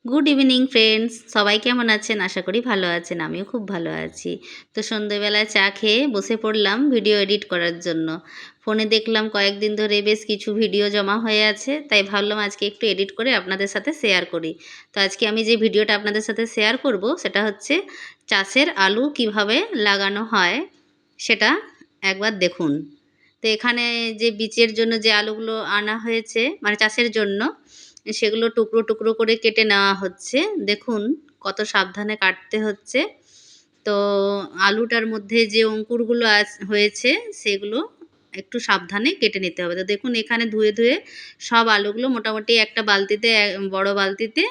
Good evening friends, সবাই কেমন আছেন? আশা করি ভালো আছেন। আমিও খুব ভালো আছি। তো সন্ধ্যেবেলায় চা খেয়ে বসে পড়লাম ভিডিও এডিট করার জন্য। ফোনে দেখলাম কয়েকদিন ধরে বেশ কিছু ভিডিও জমা হয়ে আছে, তাই ভাবলাম আজকে একটু এডিট করে আপনাদের সাথে শেয়ার করি। তো আজকে আমি যে ভিডিওটা আপনাদের সাথে শেয়ার করব সেটা হচ্ছে চাষের আলু কিভাবে লাগানো হয় সেটা একবার দেখুন। তো এখানে যে বীজের জন্য যে আলুগুলো আনা হয়েছে মানে চাষের জন্য, সেগুলো টুকরো টুকরো করে কেটে নেওয়া হচ্ছে। দেখুন কত সাবধানে কাটতে হচ্ছে। তো আলুটার মধ্যে যে অঙ্কুরগুলো হয়েছে সেগুলো একটু সাবধানে কেটে নিতে হবে। তো দেখুন এখানে ধুয়ে ধুয়ে সব আলুগুলো মোটামুটি একটা বালতিতে বড় বালতিতে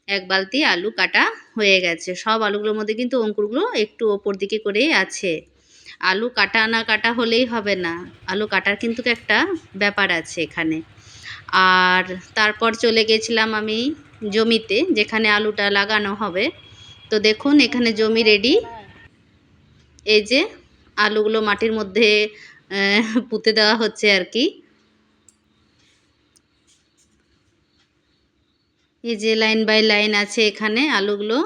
এক বালতি আলু কাটা হয়ে গেছে। সব আলুগুলোর মধ্যে কিন্তু অঙ্কুরগুলো একটু ওপর দিকে করেই আছে। আলু কাটা না কাটা হলেই হবে না, আলু কাটার কিন্তু একটা ব্যাপার আছে এখানে। আর তারপর চলে গেছিলাম আমি জমিতে যেখানে আলুটা লাগানো হবে। তো দেখুন এখানে জমি রেডি। এই যে আলুগুলো মাটির মধ্যে পুঁতে দেওয়া হচ্ছে আর কি। এই যে লাইন বাই লাইন আছে, এখানে আলুগুলো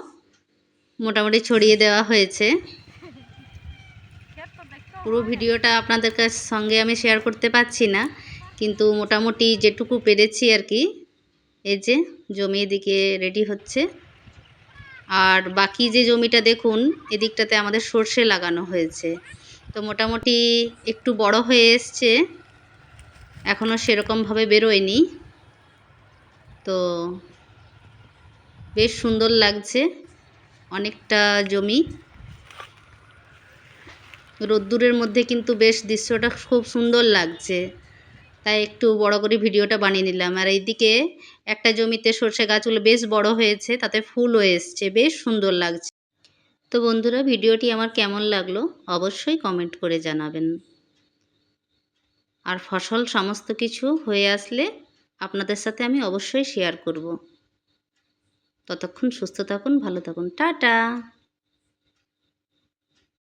মোটামুটি ছড়িয়ে দেওয়া হয়েছে। পুরো ভিডিওটা আপনাদের সঙ্গে আমি শেয়ার করতে পারছি না, কিন্তু মোটামুটি যেটুকু পেরেছি আর কি। এই যে জমি এদিকে রেডি হচ্ছে, আর বাকি যে জমিটা দেখুন এদিকটাতে আমাদের সর্ষে লাগানো হয়েছে। তো মোটামুটি একটু বড় হয়ে এসছে, এখনও সেরকমভাবে বেরোয়নি। তো বেশ সুন্দর লাগছে, অনেকটা জমি। রোদ্দুরের মধ্যে কিন্তু বেশ দৃশ্যটা খুব সুন্দর লাগছে, তাই একটু বড় করে ভিডিওটা বানিয়ে নিলাম। আর এইদিকে একটা জমিতে সর্ষে গাছগুলো বেশ বড় হয়েছে, তাতে ফুলও এসছে, বেশ সুন্দর লাগছে। তো বন্ধুরা, ভিডিওটি আমার কেমন লাগলো অবশ্যই কমেন্ট করে জানাবেন। আর ফসল সমস্ত কিছু হয়ে আসলে আপনাদের সাথে আমি অবশ্যই শেয়ার করব। ততক্ষণ সুস্থ থাকুন, ভালো থাকুন, টাটা।